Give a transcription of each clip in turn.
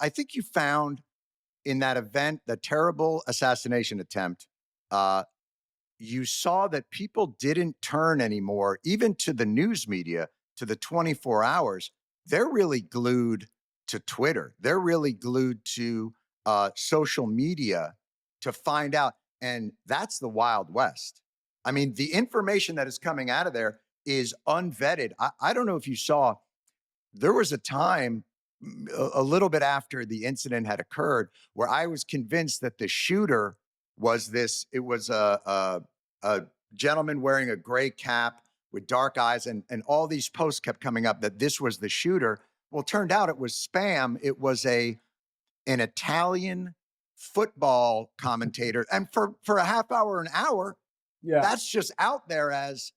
I think you found in that event, the terrible assassination attempt, uh, you saw that people didn't turn anymore, even to the news media, to the 24 hours. They're really glued to Twitter. They're really glued to social media to find out. And that's the Wild West. I mean, the information that is coming out of there is unvetted. I don't know if you saw, there was a time a little bit after the incident had occurred where I was convinced that the shooter was this. It was a gentleman wearing a gray cap with dark eyes, and all these posts kept coming up that this was the shooter. Well, it turned out it was spam. It was an Italian football commentator, and for a half hour, an hour, Yeah. that's just out there as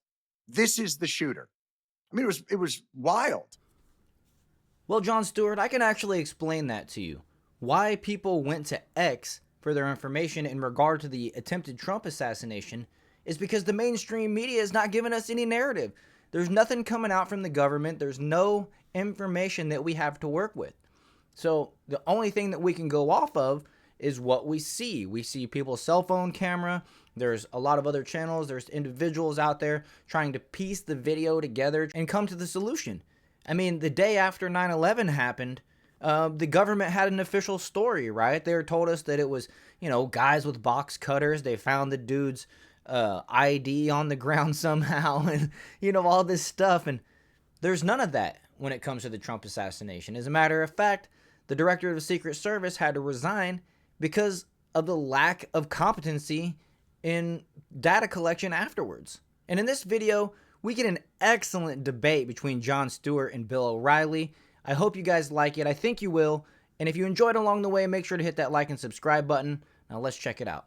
this is the shooter. I mean, it was wild. Well, John Stewart, I can actually explain that to you. Why people went to X for their information in regard to the attempted Trump assassination is because the mainstream media is not giving us any narrative. There's nothing coming out from the government. There's no information that we have to work with. So the only thing that we can go off of is what we see. We see people's cell phone camera. There's a lot of other channels. There's individuals out there trying to piece the video together and come to the solution. I mean, the day after 9/11 happened, the government had an official story, right? They told us that it was, guys with box cutters. They found the dude's ID on the ground somehow and, all this stuff. And there's none of that when it comes to the Trump assassination. As a matter of fact, the director of the Secret Service had to resign because of the lack of competency in data collection afterwards. And in this video, we get an excellent debate between Jon Stewart and Bill O'Reilly. I hope you guys like it. I think you will. And if you enjoyed along the way, make sure to hit that like and subscribe button. Now let's check it out.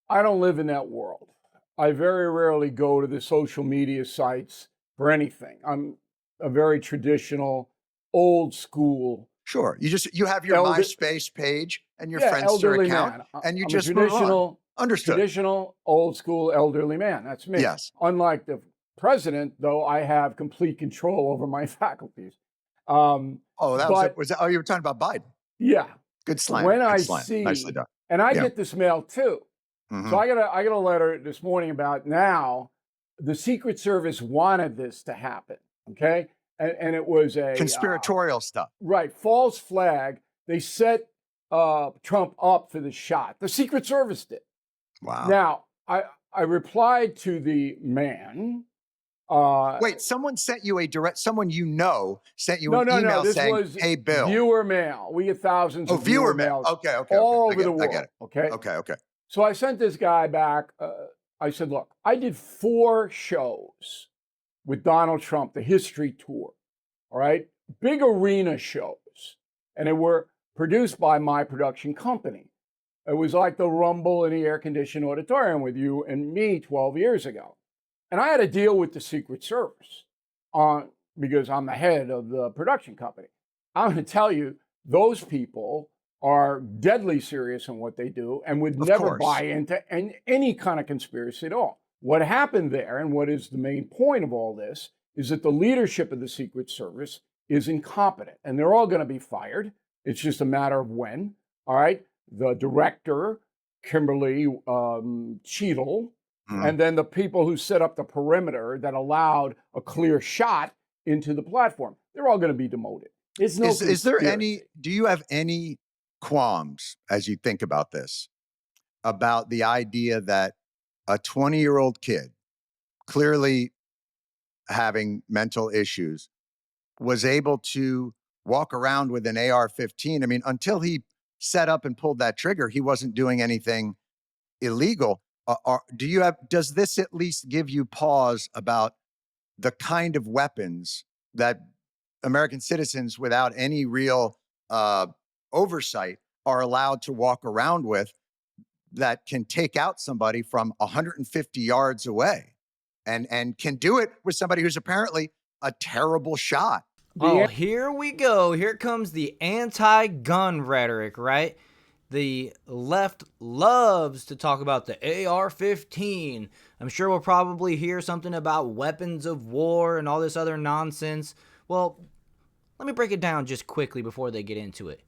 I don't live in that world. I very rarely go to the social media sites for anything. I'm a very traditional, old school. Sure. You have your MySpace page and your Friendster elderly account, man. and you I'm just a move on. traditional, Understood. traditional, old school, elderly man. That's me. Yes. Unlike the president, though, I have complete control over my faculties. Oh, you were talking about Biden. Yeah. Good slam. When Good I slam. see, Nicely done. and I Yeah. get this mail too. Mhm. So I got a letter this morning about now the Secret Service wanted this to happen. Okay. And it was a Conspiratorial stuff. right, false flag. They set Trump up for the shot. The Secret Service did. Wow. Now, I replied to the man. Wait, someone sent you someone sent you an No. email This saying, was "Hey, Bill." viewer mail. We get thousands of viewer mails. mail. Okay. all I over the get it, I world. get it. Okay. Okay. So I sent this guy back. I said, look, I did 4 shows with Donald Trump, the history tour. All right. Big arena shows. And they were produced by my production company. It was like the Rumble in the air conditioned auditorium with you and me 12 years ago. And I had to deal with the Secret Service because I'm the head of the production company. I'm going to tell you, those people are deadly serious in what they do and would Of never course. buy into any kind of conspiracy at all. What happened there, and what is the main point of all this, is that the leadership of the Secret Service is incompetent, and they're all going to be fired. It's just a matter of when. All right. The director, Kimberly Cheadle, and then the people who set up the perimeter that allowed a clear shot into the platform, they're all going to be demoted. It's no Is there conspiracy. do you have any qualms as you think about this, about the idea that a 20-year-old kid, clearly having mental issues, was able to walk around with an AR-15? I mean, until he set up and pulled that trigger, he wasn't doing anything illegal. Does this at least give you pause about the kind of weapons that American citizens without any real oversight are allowed to walk around with, that can take out somebody from 150 yards away and can do it with somebody who's apparently a terrible shot? Oh, here we go. Here comes the anti-gun rhetoric, right? The left loves to talk about the AR-15. I'm sure we'll probably hear something about weapons of war and all this other nonsense. Well, Let me break it down just quickly before they get into it.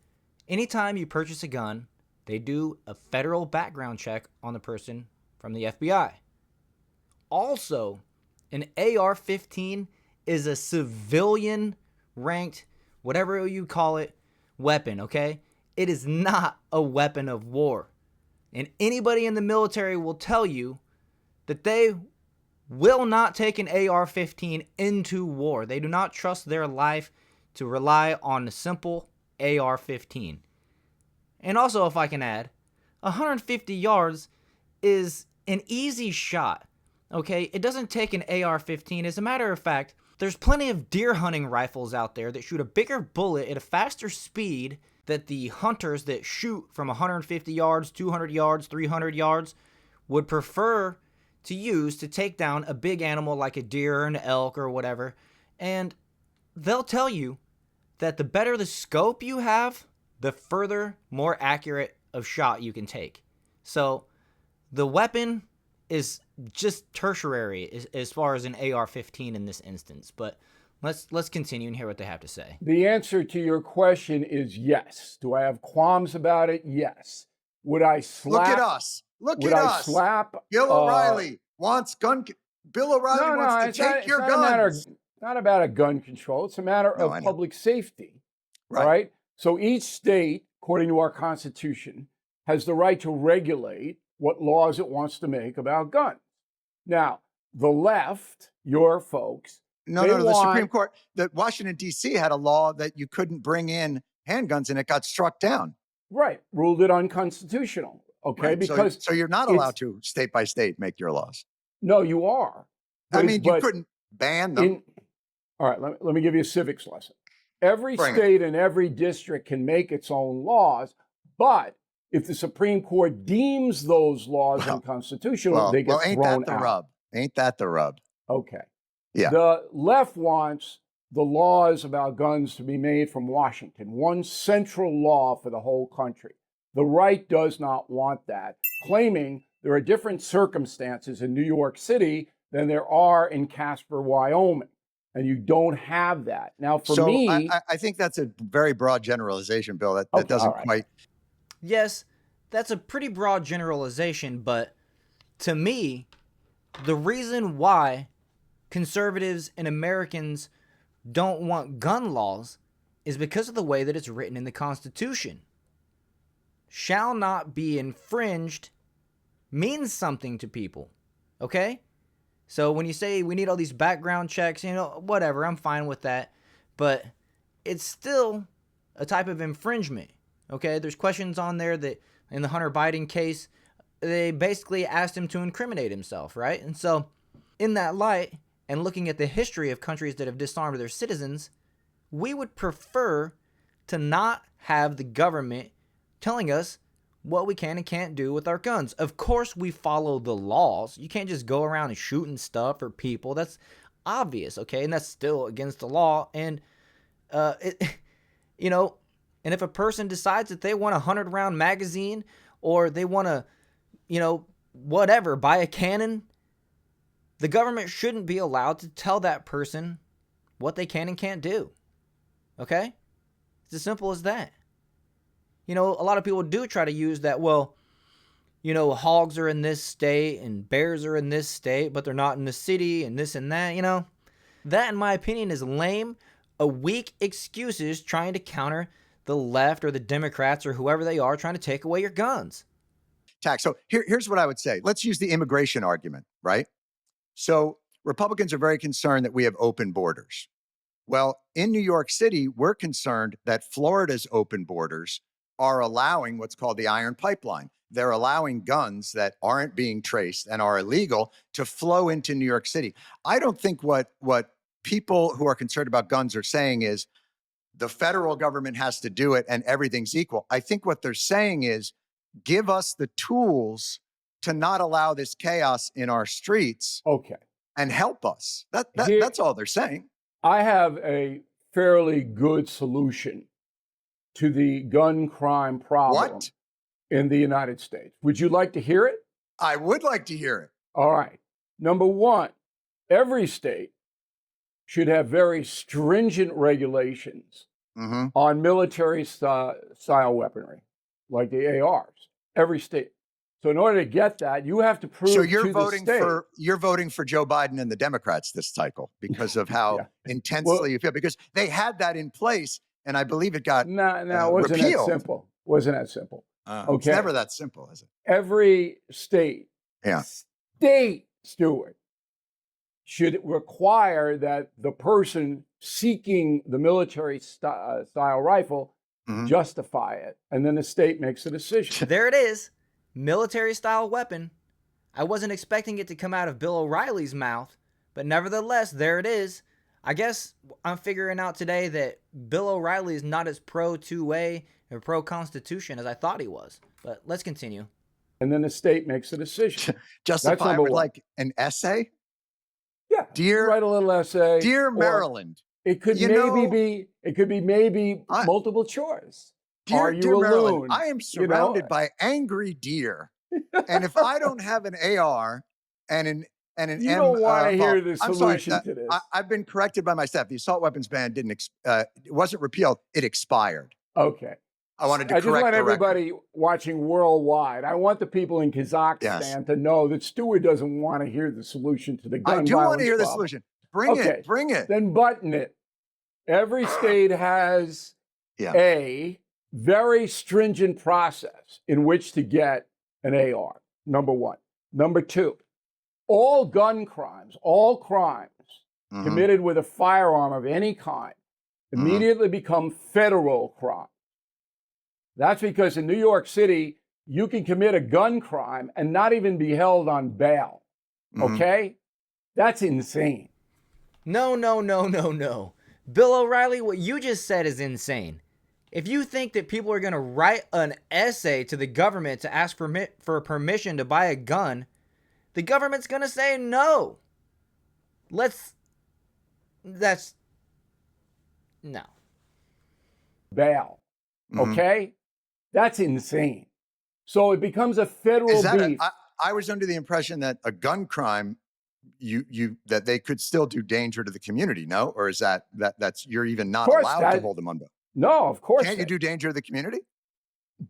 Anytime you purchase a gun, they do a federal background check on the person from the FBI. Also, an AR-15 is a civilian ranked, whatever you call it, weapon, okay? It is not a weapon of war. And anybody in the military will tell you that they will not take an AR-15 into war. They do not trust their life to rely on a simple AR-15. And also, if I can add, 150 yards is an easy shot, okay? It doesn't take an AR-15. As a matter of fact, there's plenty of deer hunting rifles out there that shoot a bigger bullet at a faster speed that the hunters that shoot from 150 yards, 200 yards, 300 yards would prefer to use to take down a big animal like a deer or an elk or whatever. And they'll tell you that the better the scope you have, the further, more accurate of shot you can take. So the weapon is just tertiary as far as an AR-15 in this instance. But let's continue and hear what they have to say. The answer to your question is yes. Do I have qualms about it? Yes. Would I slap? Look at us. Look Would at I us. slap? Bill O'Reilly wants gun. Bill O'Reilly wants to take your guns. Not about a gun control. It's a matter of public safety. Right. All right. So each state, according to our Constitution, has the right to regulate what laws it wants to make about guns. Now, the left, your folks, No, the Supreme Court, the Washington, D.C. had a law that you couldn't bring in handguns and it got struck down. Right. Ruled it unconstitutional. Okay. Right. Because so you're not allowed to state by state make your laws. No, you are. I mean, you couldn't ban them. All right. Let me give you a civics lesson. Every state and every district can make its own laws, but if the Supreme Court deems those laws unconstitutional, they get ain't thrown that the out. rub? Ain't that the rub? Okay. Yeah. The left wants the laws about guns to be made from Washington, one central law for the whole country. The right does not want that, claiming there are different circumstances in New York City than there are in Casper, Wyoming. And you don't have that. Now, for me... I think that's a very broad generalization, Bill. That doesn't quite... Yes, that's a pretty broad generalization, but to me, the reason why conservatives and Americans don't want gun laws is because of the way that it's written in the Constitution. Shall not be infringed means something to people, okay? So when you say we need all these background checks, whatever, I'm fine with that. But it's still a type of infringement, okay? There's questions on there that in the Hunter Biden case, they basically asked him to incriminate himself, right? And so in that light, and looking at the history of countries that have disarmed their citizens, we would prefer to not have the government telling us what we can and can't do with our guns. Of course, we follow the laws. You can't just go around and shooting stuff or people. That's obvious, okay? And that's still against the law. And, and if a person decides that they want a 100-round magazine or they want to, buy a cannon, the government shouldn't be allowed to tell that person what they can and can't do, okay? It's as simple as that. A lot of people do try to use that, hogs are in this state and bears are in this state, but they're not in the city and this and that, That, in my opinion, is lame, a weak excuses trying to counter the left or the Democrats or whoever they are trying to take away your guns. So here's what I would say. Let's use the immigration argument, right? So Republicans are very concerned that we have open borders. Well, in New York City, we're concerned that Florida's open borders are allowing what's called the iron pipeline. They're allowing guns that aren't being traced and are illegal to flow into New York City. I don't think what people who are concerned about guns are saying is the federal government has to do it and everything's equal. I think what they're saying is give us the tools to not allow this chaos in our streets. Okay. And help us. That's all they're saying. I have a fairly good solution to the gun crime problem in the United States. Would you like to hear it? I would like to hear it. All right. Number one, every state should have very stringent regulations Mhm. on military style weaponry, like the ARs, every state. So in order to get that, you have to So prove to the state. you're voting for Joe Biden and the Democrats this cycle because of how Yeah. Well, intensely you feel, because they had that in place, and I believe it got no, it wasn't that repealed. simple. Wasn't that simple? It's Okay. never that simple, is it? Every state, Yeah. Stewart, should require that the person seeking the military style rifle Mhm. justify it, and then the state makes a decision. There it is. Military style weapon. I wasn't expecting it to come out of Bill O'Reilly's mouth, but nevertheless, there it is. I guess I'm figuring out today that Bill O'Reilly is not as pro 2A or pro Constitution as I thought he was. But let's continue. And then the state makes a decision. Justify it number with one. like an essay? Yeah, Dear- write a little essay. Dear or Maryland, it could you maybe know, be. It could be maybe I- multiple choice. Are you dear a Maryland, loon? I am surrounded by angry deer, and if I don't have an AR and an You M, don't want to hear well, the I'm sorry, solution to this. I've been corrected by my staff. The assault weapons ban it wasn't repealed; it expired. Okay. I wanted to I just correct want the record. everybody watching worldwide. I want the people in Kazakhstan Yes. to know that Stewart doesn't want to hear the solution to the gun I do want violence to hear the problem. solution. Bring Okay. it. Bring it. Then button it. Every state has Yeah. a very stringent process in which to get an AR, number one. Number two, all gun crimes, all crimes Mhm. committed with a firearm of any kind immediately become federal crimes. That's because in New York City, you can commit a gun crime and not even be held on bail. Mhm. Okay? That's insane. No. Bill O'Reilly, what you just said is insane. If you think that people are going to write an essay to the government to ask for permission to buy a gun, the government's going to say no. No. Bail. Mhm. Okay? That's insane. So it becomes a federal Is that beef. I was under the impression that a gun crime, that they could still do danger to the community, no? Or is that's you're even not course, allowed to hold them under? No, of course. Can't you do danger to the community?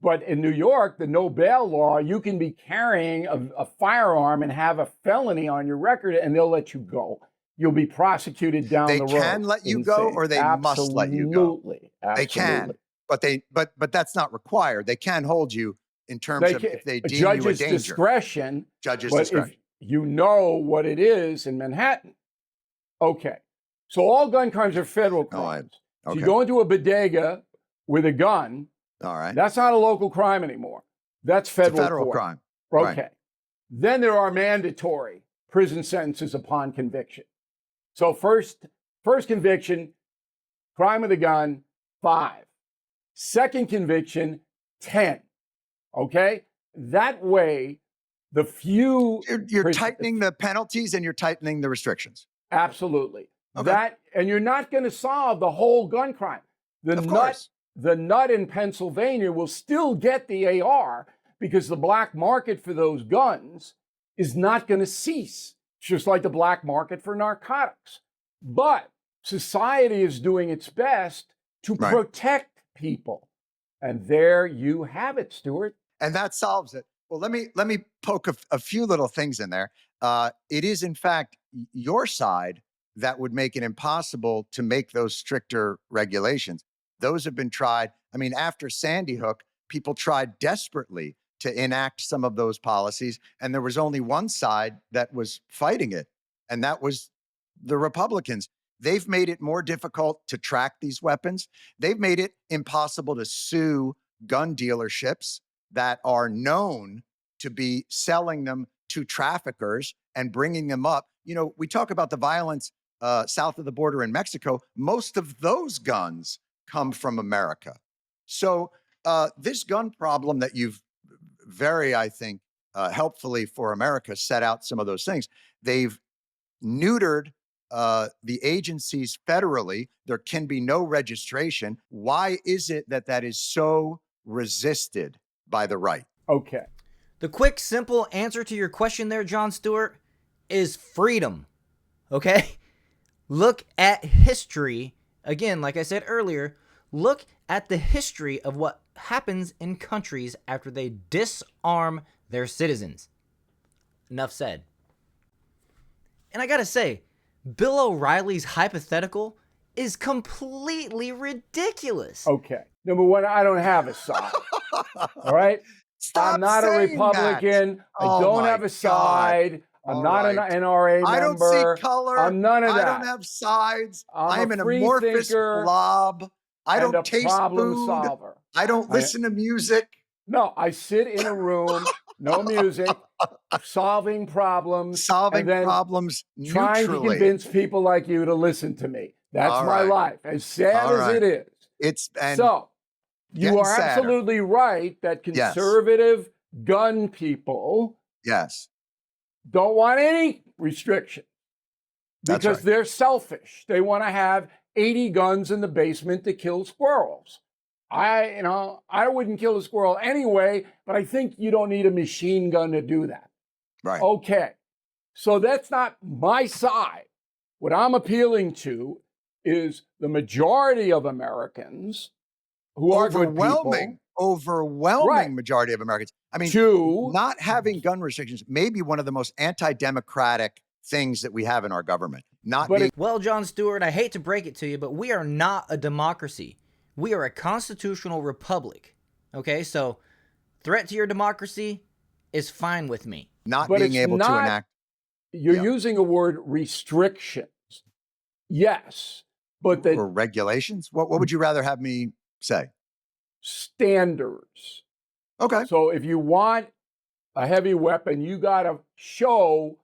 But in New York, the no bail law, you can be carrying a firearm and have a felony on your record, and they'll let you go. You'll be prosecuted down They the road. can let you go, Insane. or they must let you go. Absolutely. They can, but that's not required. They can hold you in terms of if they deem you a judge's danger. discretion. Judge's But discretion. if you know what it is in Manhattan. Okay. So all gun crimes are federal crimes. So okay. you go into a bodega with a gun, All right. that's not a local crime anymore. That's It's a federal federal court. crime. Okay. Right. Then there are mandatory prison sentences upon conviction. So first conviction, crime with a gun, 5. Second conviction, 10. Okay? That way, the few You're tightening the penalties and you're tightening the restrictions. absolutely. Okay. And you're not going to solve the whole gun crime. Of course. The nut in Pennsylvania will still get the AR because the black market for those guns is not going to cease, just like the black market for narcotics. But society is doing its best to Right. protect people. And there you have it, Stewart. And that solves it. Well, let me poke a few little things in there. It is, in fact, your side that would make it impossible to make those stricter regulations. Those have been tried. I mean, after Sandy Hook, people tried desperately to enact some of those policies, and there was only one side that was fighting it, and that was the Republicans. They've made it more difficult to track these weapons. They've made it impossible to sue gun dealerships that are known to be selling them to traffickers and bringing them up. You know, we talk about the violence south of the border in Mexico. Most of those guns come from America. So this gun problem that you've very, I think, helpfully for America set out some of those things. They've neutered the agencies federally. There can be no registration. Why is it that is so resisted by the right? Okay. The quick, simple answer to your question there, John Stewart, is freedom. Okay? Look at history. Again, like I said earlier, look at the history of what happens in countries after they disarm their citizens. Enough said. And I gotta say, Bill O'Reilly's hypothetical is completely ridiculous. Okay. Number one, I don't have a side. All right. I'm Stop not a saying that. Republican. I Oh don't my have a God. side. I'm All not an right. NRA I don't see member. color. I'm none of I don't that. have sides. I'm I a am an free amorphous thinker blob. I and a don't taste problem food. solver. I don't listen to music. No, I sit in a room, no music, solving problems, and Solving then problems trying to neutrally. convince people like you to listen to me. That's All my right. life, as sad All as right. it is. It's and So, you getting are sadder. absolutely right that Yes. conservative gun people Yes. don't want any restriction That's because right. they're selfish. They want to have 80 guns in the basement to kill squirrels. I wouldn't kill a squirrel anyway, but I think you don't need a machine gun to do that. Right. Okay. So that's not my side. What I'm appealing to is the majority of Americans who are good people. Overwhelming Right. majority of Americans. I mean, To not having gun restrictions may be one of the most anti-democratic things that we have in our government. Not But being Well, Jon Stewart, I hate to break it to you, but we are not a democracy. We are a constitutional republic. Okay, so threat to your democracy is fine with me. not but being it's able to not, enact. you're Yeah. using a word restrictions. Yes, but the Or regulations. What would you rather have me say? standards. Okay. So if you want a heavy weapon, you got to show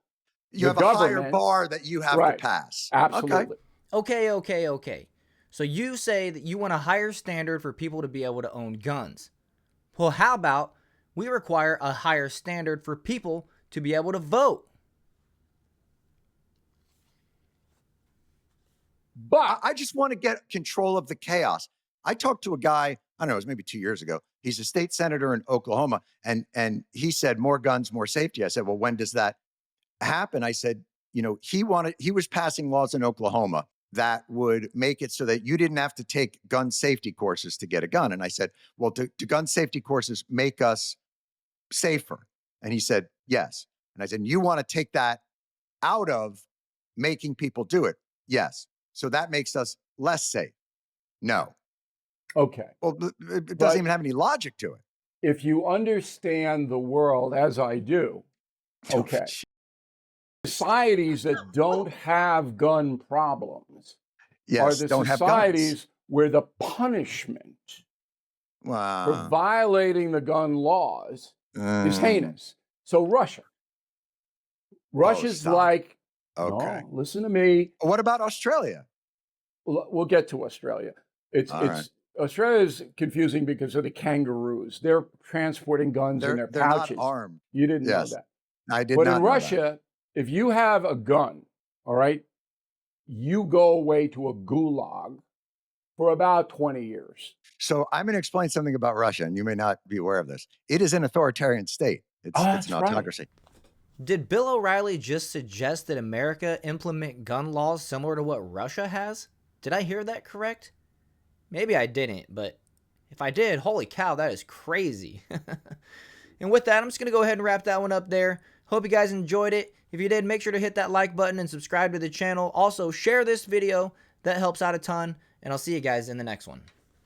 You the have a higher government. bar that you have Right. to pass. Absolutely. Okay. So you say that you want a higher standard for people to be able to own guns. Well, how about we require a higher standard for people to be able to vote? But I just want to get control of the chaos. I talked to a guy, I don't know, it was maybe 2 years ago. He's a state senator in Oklahoma, and he said more guns, more safety. I said, well, when does that happen? I said, he was passing laws in Oklahoma that would make it so that you didn't have to take gun safety courses to get a gun. And I said, well, do gun safety courses make us safer? And he said, yes. And I said, you want to take that out of making people do it? Yes. So that makes us less safe. No. okay. Well, it But doesn't even have any logic to it. if you understand the world as I do, okay, societies that don't have gun problems are Yes, the don't have guns. societies where the punishment for Wow. violating the gun laws is heinous. So Russia's stop. like, Okay. no, listen to me. What about Australia? We'll get to Australia. All right. Australia's confusing because of the kangaroos. They're transporting guns in their They're not pouches. armed. You didn't know Yes. that. I did But not in know that. Russia, if you have a gun, all right, you go away to a gulag for about 20 years. So I'm going to explain something about Russia, and you may not be aware of this. It is an authoritarian state. It's That's an right. autocracy. Did Bill O'Reilly just suggest that America implement gun laws similar to what Russia has? Did I hear that correct? Maybe I didn't, but if I did, holy cow, that is crazy. And with that, I'm just going to go ahead and wrap that one up there. Hope you guys enjoyed it. If you did, make sure to hit that like button and subscribe to the channel. Also, share this video. That helps out a ton. And I'll see you guys in the next one.